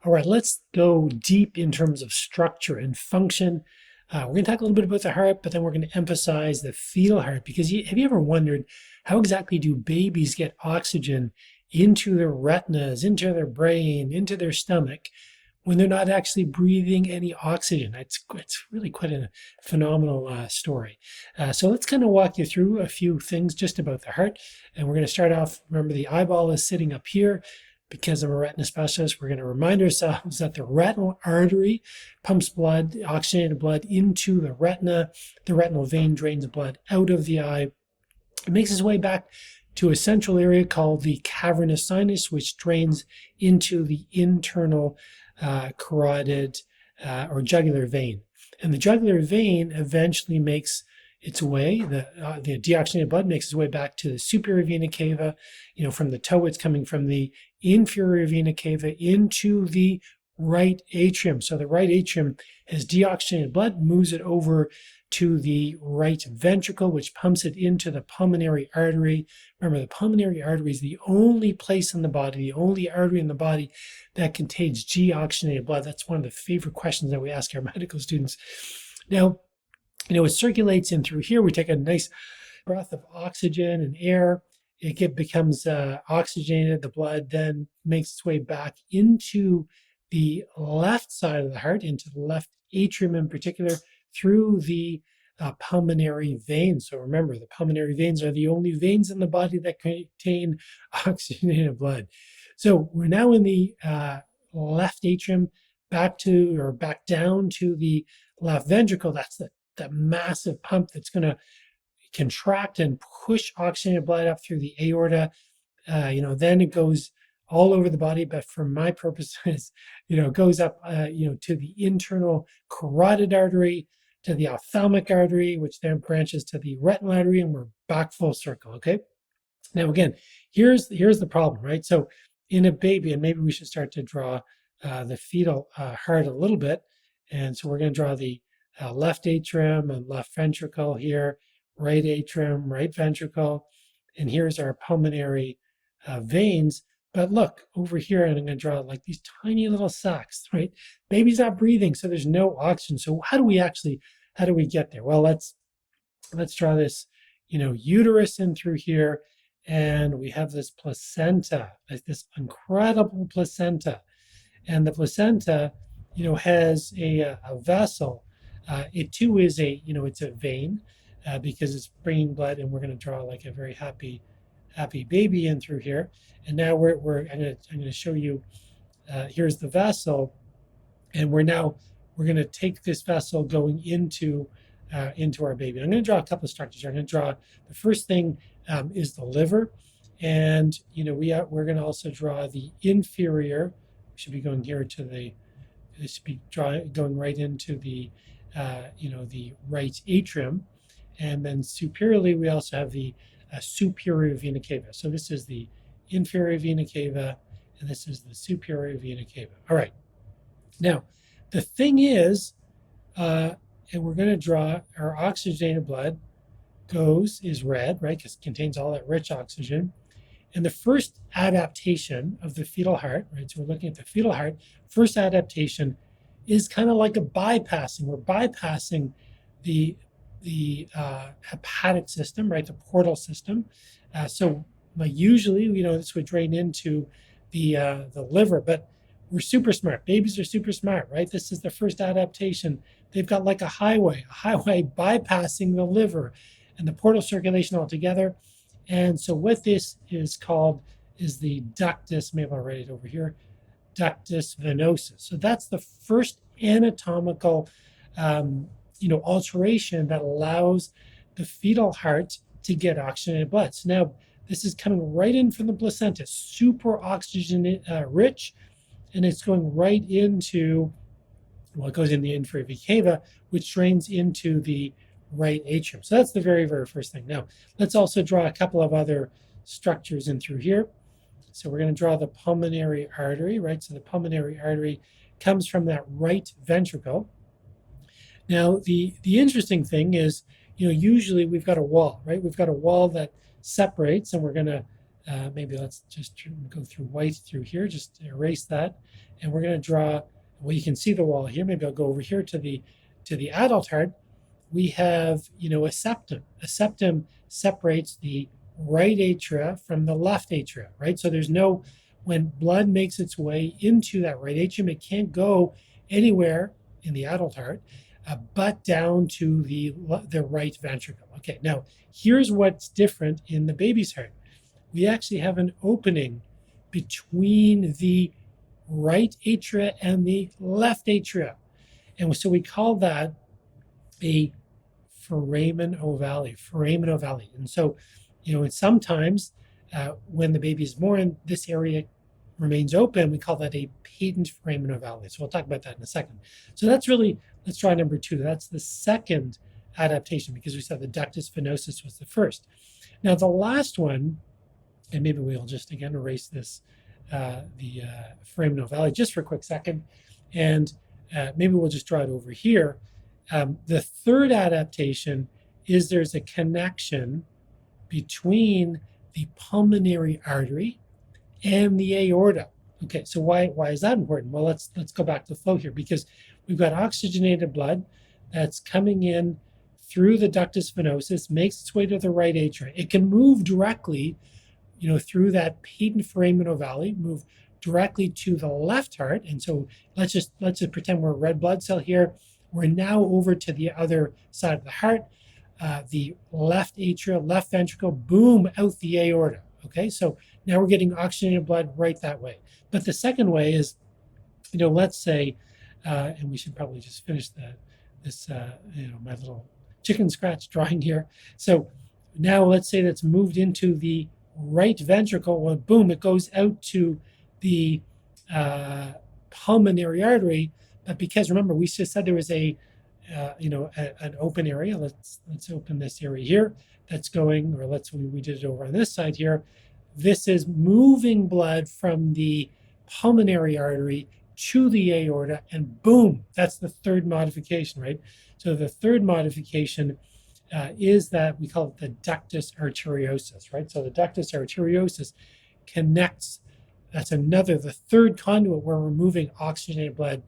All right, let's go deep in terms of structure and function. We're going to talk a little bit about the heart, but then we're going to emphasize the fetal heart because have you ever wondered how exactly do babies get oxygen into their retinas, into their brain, into their stomach when they're not actually breathing any oxygen? It's really quite a phenomenal story. So let's kind of walk you through a few things just about the heart. And we're going to start off, remember the eyeball is sitting up here. Because I'm a retina specialist, we're going to remind ourselves that the retinal artery pumps blood, oxygenated blood into the retina. The retinal vein drains blood out of the eye. It makes its way back to a central area called the cavernous sinus, which drains into the internal carotid or jugular vein. And the jugular vein eventually makes its way, the deoxygenated blood makes its way back to the superior vena cava. From the toe, it's coming from the inferior vena cava into the right atrium. So the right atrium has deoxygenated blood, moves it over to the right ventricle, which pumps it into the pulmonary artery. Remember, the pulmonary artery is the only place in the body, the only artery in the body that contains deoxygenated blood. That's one of the favorite questions that we ask our medical students. Now, it circulates in through here. We take a nice breath of oxygen and air. It becomes oxygenated. The blood then makes its way back into the left side of the heart, into the left atrium in particular, through the pulmonary veins. So remember, the pulmonary veins are the only veins in the body that contain oxygenated blood. So we're now in the left atrium, back down to the left ventricle. That's the massive pump that's going to contract and push oxygenated blood up through the aorta. Then it goes all over the body, but for my purposes, it goes up, to the internal carotid artery, to the ophthalmic artery, which then branches to the retinal artery, and we're back full circle. Okay. Now, again, here's the problem, right? So in a baby, and maybe we should start to draw the fetal heart a little bit. And so we're going to draw the left atrium and left ventricle here, right atrium, right ventricle, and here's our pulmonary veins. But look over here, and I'm going to draw like these tiny little sacs, right? Baby's not breathing, so there's no oxygen. So how do we get there? Well, let's draw this, uterus in through here, and we have this placenta, like this incredible placenta, and the placenta, has a vessel. It too is it's a vein because it's bringing blood, and we're going to draw like a very happy baby in through here. And now I'm going to show you. Here's the vessel, and we're going to take this vessel going into our baby. I'm going to draw a couple of structures here. I'm going to draw the first thing is the liver, and we're going to also draw the inferior. We should be going here to the. This should be going right into the the right atrium, and then superiorly we also have the superior vena cava. So this is the inferior vena cava, and this is the superior vena cava. All right. Now, the thing is, and we're going to draw our oxygenated blood is red, right? Because it contains all that rich oxygen. And the first adaptation of the fetal heart, right? So we're looking at the fetal heart. First adaptation is kind of like a bypassing. We're bypassing the hepatic system, right? The portal system. So usually, this would drain into the liver, but we're super smart. Babies are super smart, right? This is the first adaptation. They've got like a highway bypassing the liver and the portal circulation altogether. And so what this is called is the ductus, maybe I'll write it over here, ductus venosus. So that's the first anatomical, alteration that allows the fetal heart to get oxygenated blood. So now this is coming right in from the placenta, super oxygen rich, and it's going right into, it goes in the inferior vena cava, which drains into the right atrium. So that's the very, very first thing. Now, let's also draw a couple of other structures in through here. So we're going to draw the pulmonary artery, right? So the pulmonary artery comes from that right ventricle. Now, the interesting thing is, usually we've got a wall, right? We've got a wall that separates, and we're going to Maybe let's just go through white through here, just erase that. And we're going to draw, well, you can see the wall here. Maybe I'll go over here to the adult heart. We have, a septum. A septum separates the right atria from the left atria, right? So there's no, when blood makes its way into that right atrium, it can't go anywhere in the adult heart, but down to the right ventricle. Okay, now here's what's different in the baby's heart. We actually have an opening between the right atria and the left atria. And so we call that a foramen ovale. And so, and sometimes when the baby is born, this area remains open. We call that a patent foramen ovale. So we'll talk about that in a second. So that's really, let's try number 2. That's the second adaptation, because we said the ductus venosus was the first. Now the last one, and maybe we'll just again erase this, the foramen ovale just for a quick second, and maybe we'll just draw it over here. The third adaptation is there's a connection between the pulmonary artery and the aorta. Okay, so why is that important? Well, let's go back to the flow here, because we've got oxygenated blood that's coming in through the ductus venosus, makes its way to the right atria. It can move directly, through that patent foramen ovale, move directly to the left heart. And so let's just pretend we're a red blood cell here. We're now over to the other side of the heart, the left atria, left ventricle, boom, out the aorta. Okay, so now we're getting oxygenated blood right that way. But the second way is, let's say, and we should probably just finish my little chicken scratch drawing here. So now let's say that's moved into the right ventricle. Well, boom, it goes out to the pulmonary artery. But because remember, we just said there was an open area. Let's open this area here. That's going, or we did it over on this side here. This is moving blood from the pulmonary artery to the aorta, and boom, that's the third modification, right? So the third modification is that we call it the ductus arteriosus, right? So the ductus arteriosus connects, the third conduit where we're moving oxygenated blood,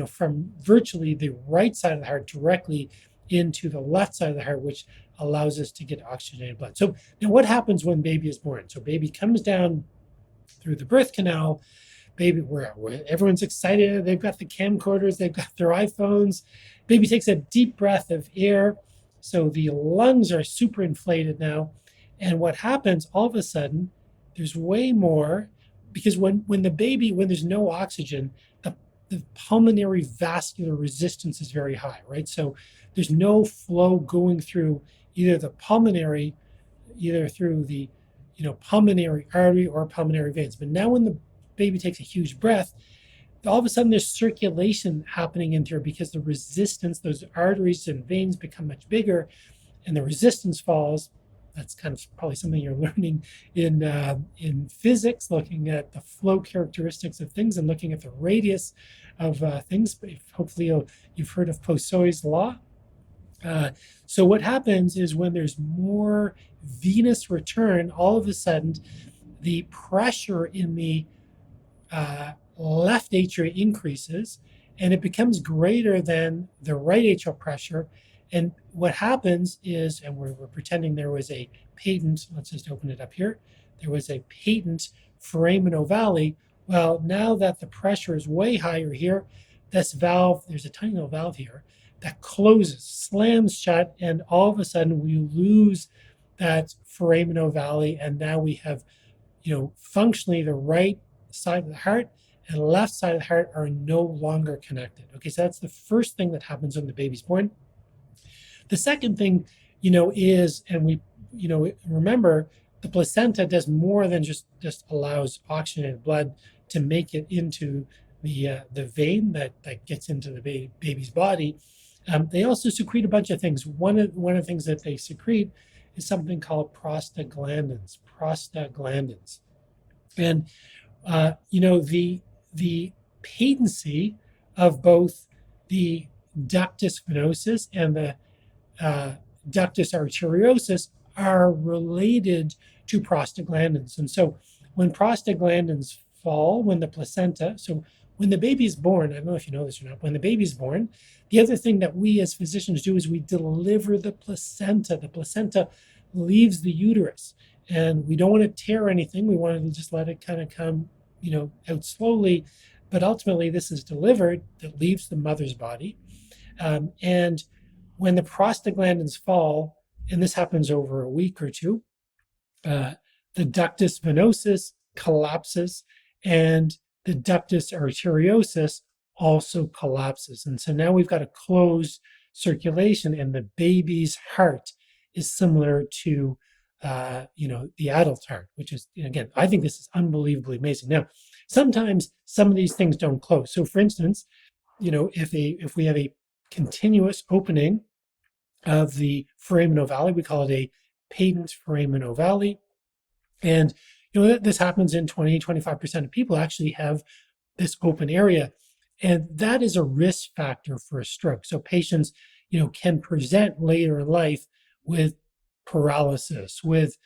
from virtually the right side of the heart directly into the left side of the heart, which allows us to get oxygenated blood. So now what happens when baby is born? So baby comes down through the birth canal. Baby, where everyone's excited. They've got the camcorders, they've got their iPhones. Baby takes a deep breath of air. So the lungs are super inflated now. And what happens, all of a sudden, there's way more, because when there's no oxygen, the pulmonary vascular resistance is very high, right? So there's no flow going through either the pulmonary, either through the pulmonary artery or pulmonary veins. But now when the baby takes a huge breath, all of a sudden there's circulation happening in there, because the resistance, those arteries and veins become much bigger, and the resistance falls. That's kind of probably something you're learning in physics, looking at the flow characteristics of things and looking at the radius of things. But hopefully you've heard of Poiseuille's law. So what happens is when there's more venous return, all of a sudden the pressure in the left atria increases, and it becomes greater than the right atrial pressure. And what happens is, and we're pretending there was a patent, let's just open it up here. There was a patent foramen ovale. Well, now that the pressure is way higher here, this valve, there's a tiny little valve here that closes, slams shut, and all of a sudden we lose that foramen ovale, and now we have, functionally the right side of the heart and left side of the heart are no longer connected. Okay, so that's the first thing that happens when the baby's born. The second thing, is, and we, remember, the placenta does more than just allows oxygenated blood to make it into the vein that gets into the baby's body. They also secrete a bunch of things. One of the things that they secrete is something called prostaglandins. And the patency of both the ductus venosus and the ductus arteriosus are related to prostaglandins. And so when prostaglandins fall, when the placenta, so when the baby is born, I don't know if you know this or not, when the baby is born, the other thing that we as physicians do is we deliver the placenta. The placenta leaves the uterus, and we don't want to tear anything. We want to just let it kind of come, out slowly. But ultimately, this is delivered, that leaves the mother's body. And when the prostaglandins fall, and this happens over a week or two, the ductus venosus collapses, and the ductus arteriosus also collapses. And so now we've got a closed circulation, and the baby's heart is similar to, the adult heart, which is, again, I think this is unbelievably amazing. Now, sometimes some of these things don't close. So, for instance, if we have a continuous opening of the foramen ovale, we call it a patent foramen ovale. And this happens in 20-25% of people actually have this open area. And that is a risk factor for a stroke. So patients, can present later in life with paralysis, with,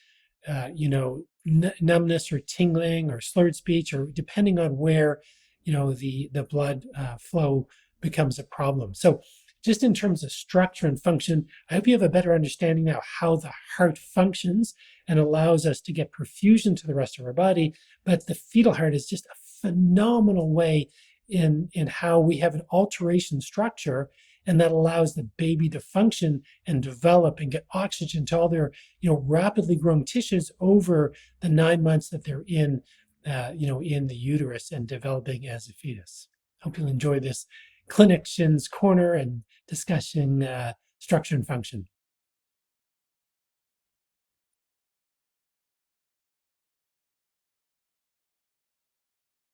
numbness or tingling or slurred speech, or depending on where, the blood flow becomes a problem. So just in terms of structure and function, I hope you have a better understanding now how the heart functions and allows us to get perfusion to the rest of our body. But the fetal heart is just a phenomenal way in how we have an alteration structure, and that allows the baby to function and develop and get oxygen to all their, rapidly growing tissues over the 9 months that they're in the uterus and developing as a fetus. Hope you'll enjoy this clinician's corner and discussion structure and function.